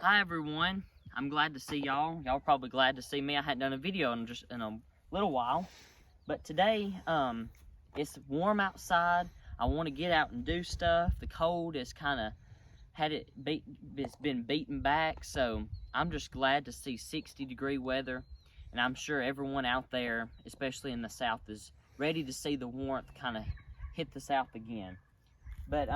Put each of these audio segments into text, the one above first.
Hi everyone, I'm glad to see y'all. Y'all probably glad to see me. I hadn't done a video in a little while, but today it's warm outside. I want to get out and do stuff. The cold has kind of it's been beaten back, so I'm just glad to see 60-degree weather, and I'm sure everyone out there, especially in the South, is ready to see the warmth kind of hit the South again. But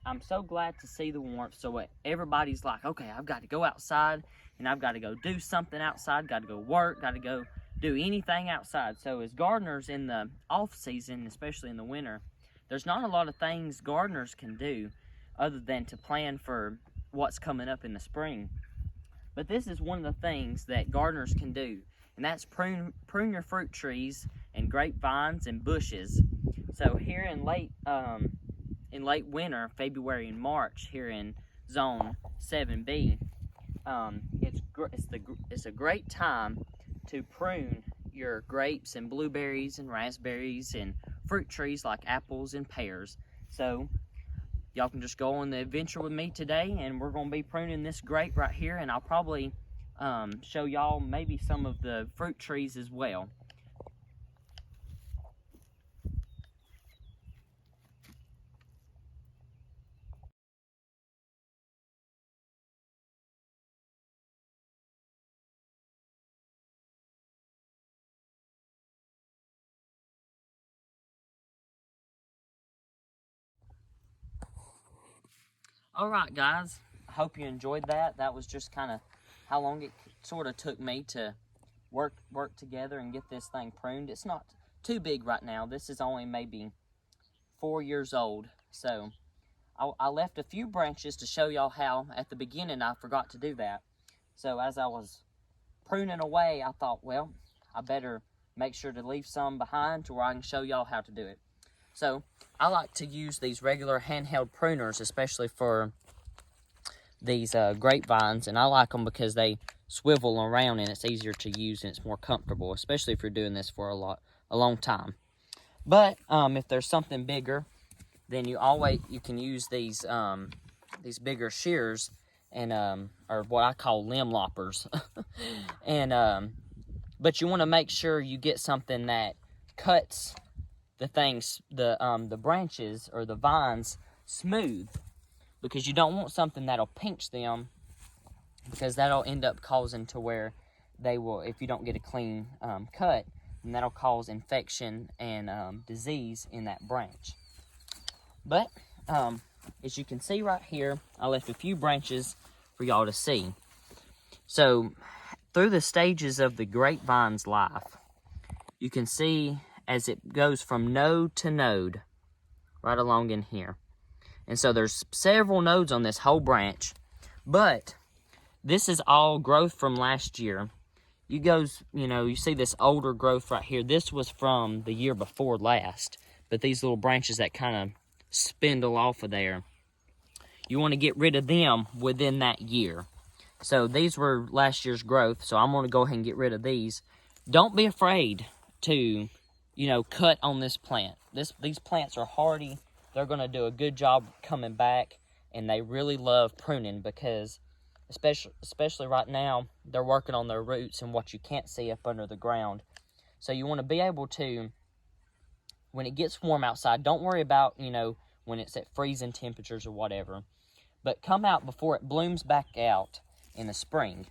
I'm so glad to see the warmth. So everybody's like, okay, I've got to go outside and I've got to go do something outside, got to go work, got to go do anything outside. So as gardeners in the off season, especially in the winter, there's not a lot of things gardeners can do other than to plan for what's coming up in the spring. But this is one of the things that gardeners can do, and that's prune your fruit trees and grapevines and bushes. So here in late winter, February and March, here in Zone 7B, it's a great time to prune your grapes and blueberries and raspberries and fruit trees like apples and pears. So y'all can just go on the adventure with me today, and we're going to be pruning this grape right here, and I'll probably show y'all maybe some of the fruit trees as well. Alright guys, I hope you enjoyed that. That was just kind of how long it sort of took me to work together and get this thing pruned. It's not too big right now. This is only maybe 4 years old. So I left a few branches to show y'all how. At the beginning I forgot to do that. So as I was pruning away, I thought, well, I better make sure to leave some behind to where I can show y'all how to do it. So I like to use these regular handheld pruners, especially for these grapevines, and I like them because they swivel around and it's easier to use and it's more comfortable, especially if you're doing this for a long time. But if there's something bigger, then you can use these bigger shears and or what I call limb loppers, and but you want to make sure you get something that cuts the branches or the vines smooth, because you don't want something that'll pinch them, because that'll end up causing to where they will, if you don't get a clean cut, and that'll cause infection and disease in that branch. But as you can see right here, I left a few branches for y'all to see. So through the stages of the grapevine's life, you can see as it goes from node to node right along in here. And so there's several nodes on this whole branch, but this is all growth from last year. You see this older growth right here. This was from the year before last, but these little branches that kind of spindle off of there, you want to get rid of them within that year. So these were last year's growth, so I'm going to go ahead and get rid of these. Don't be afraid to cut on this plant. These plants are hardy. They're going to do a good job coming back, and they really love pruning because, especially right now, they're working on their roots and what you can't see up under the ground. So you want to be able to, when it gets warm outside, don't worry about, when it's at freezing temperatures or whatever, but come out before it blooms back out in the spring.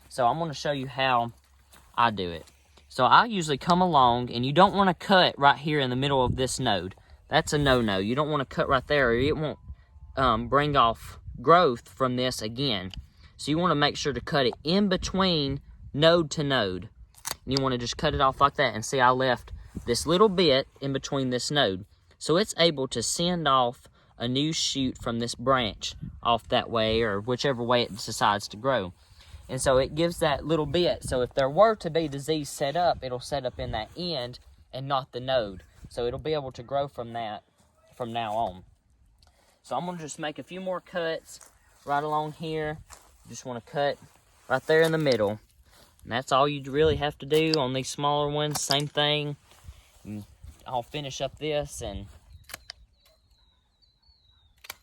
So I'm going to show you how I do it. So I usually come along, and you don't want to cut right here in the middle of this node. That's a no-no. You don't want to cut right there, or it won't bring off growth from this again. So you want to make sure to cut it in between node to node. And you want to just cut it off like that. And see, I left this little bit in between this node. So it's able to send off a new shoot from this branch off that way, or whichever way it decides to grow. And so it gives that little bit. So if there were to be disease set up, it'll set up in that end and not the node. So it'll be able to grow from that from now on. So I'm going to just make a few more cuts right along here. Just want to cut right there in the middle. And that's all you really have to do on these smaller ones. Same thing. And I'll finish up this and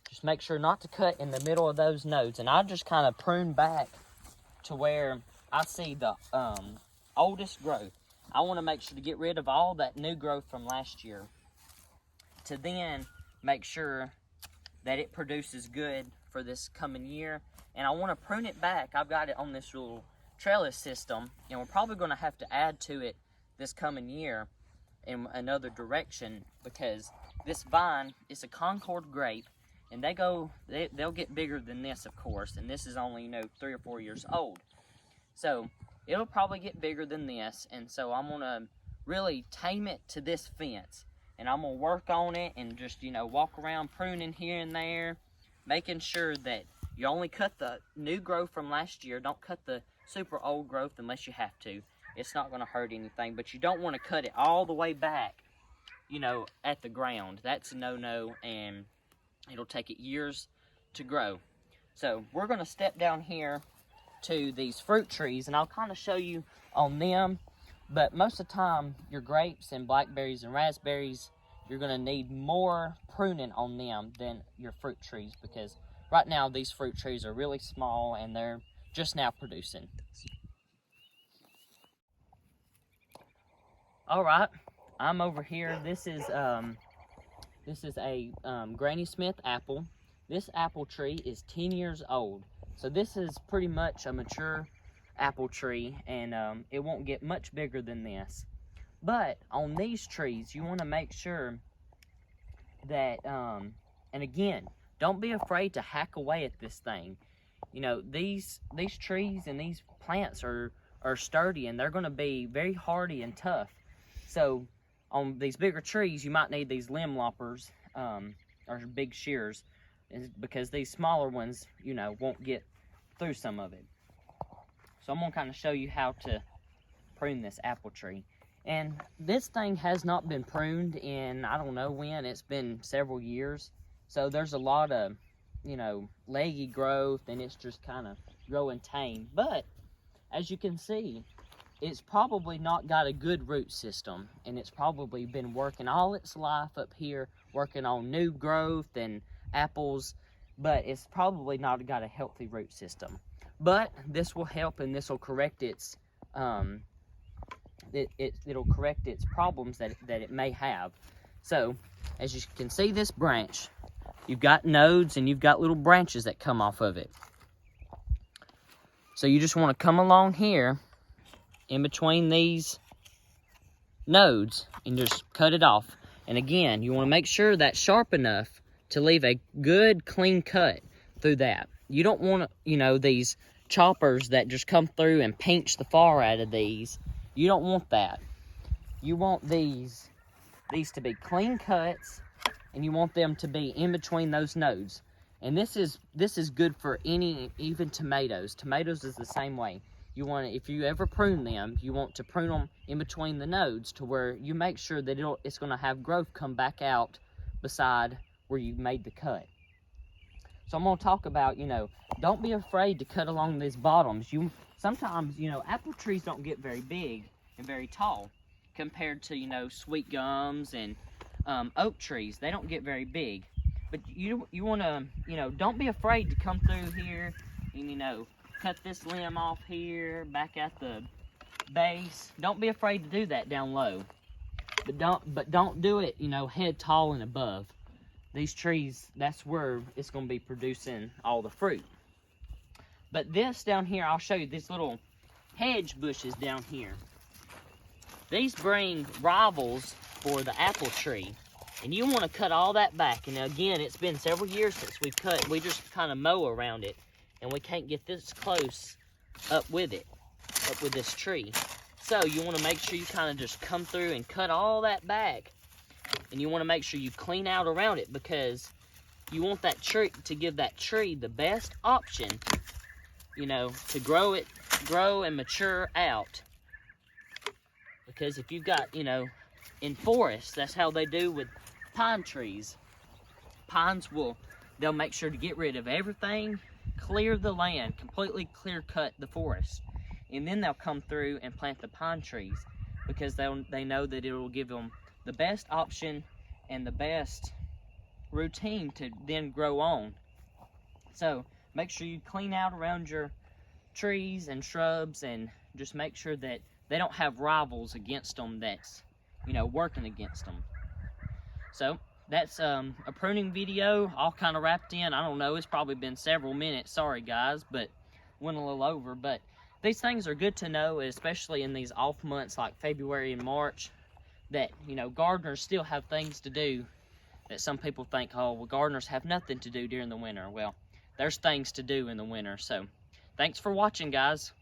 just just make sure not to cut in the middle of those nodes. And I just kind of prune back to where I see the oldest growth. I want to make sure to get rid of all that new growth from last year, to then make sure that it produces good for this coming year. And I want to prune it back. I've got it on this little trellis system, and we're probably going to have to add to it this coming year in another direction, because this vine is a Concord grape, and they'll get bigger than this, of course, and this is only 3 or 4 years old, so it'll probably get bigger than this. And so I'm gonna really tame it to this fence, and I'm gonna work on it and just walk around pruning here and there, making sure that you only cut the new growth from last year. Don't cut the super old growth unless you have to. It's not going to hurt anything, but you don't want to cut it all the way back, at the ground. That's a no-no, and it'll take it years to grow. So we're going to step down here to these fruit trees, and I'll kind of show you on them. But most of the time, your grapes and blackberries and raspberries, you're going to need more pruning on them than your fruit trees, because right now these fruit trees are really small and they're just now producing. All right, I'm over here. This is a Granny Smith apple. This apple tree is 10 years old, so this is pretty much a mature apple tree, and it won't get much bigger than this. But on these trees, you want to make sure that, and again, don't be afraid to hack away at this thing. These trees and these plants are sturdy, and they're going to be very hardy and tough. So on these bigger trees, you might need these limb loppers or big shears, because these smaller ones, won't get through some of it. So I'm going to kind of show you how to prune this apple tree. And this thing has not been pruned in, I don't know when, it's been several years. So there's a lot of, leggy growth, and it's just kind of growing tame. But as you can see, it's probably not got a good root system, and it's probably been working all its life up here, working on new growth and apples, but it's probably not got a healthy root system. But this will help, and this will correct its it'll correct its problems that it may have. So as you can see, this branch, you've got nodes and you've got little branches that come off of it. So you just want to come along here in between these nodes and just cut it off. And again, you want to make sure that's sharp enough to leave a good clean cut through that. You don't want these choppers that just come through and pinch the far out of these. You don't want that. You want these to be clean cuts, and you want them to be in between those nodes. And this is good for even tomatoes. Tomatoes is the same way. You want to, if you ever prune them, you want to prune them in between the nodes, to where you make sure that it's going to have growth come back out beside where you made the cut. So I'm going to talk about, don't be afraid to cut along these bottoms. Sometimes, apple trees don't get very big and very tall compared to, sweet gums and oak trees. They don't get very big. But you want to, don't be afraid to come through here and, cut this limb off here, back at the base. Don't be afraid to do that down low. But don't do it, head tall and above. These trees, that's where it's going to be producing all the fruit. But this down here, I'll show you these little hedge bushes down here. These bring rivals for the apple tree. And you want to cut all that back. And again, it's been several years since we've cut. We just kind of mow around it. And we can't get this close up with this tree. So you want to make sure you kind of just come through and cut all that back. And you want to make sure you clean out around it, because you want that tree to give that tree the best option, to grow and mature out. Because if you've got, in forests, that's how they do with pine trees. Pines they'll make sure to get rid of everything, clear the land, completely clear cut the forest. And then they'll come through and plant the pine trees, because they know that it will give them the best option and the best routine to then grow on. So make sure you clean out around your trees and shrubs, and just make sure that they don't have rivals against them that's, you know, working against them. So that's a pruning video all kind of wrapped in. I don't know, it's probably been several minutes, sorry guys, but went a little over. But these things are good to know, especially in these off months like February and March, that, you know, gardeners still have things to do that some people think, oh, well, gardeners have nothing to do during the winter. Well, there's things to do in the winter. So thanks for watching, guys.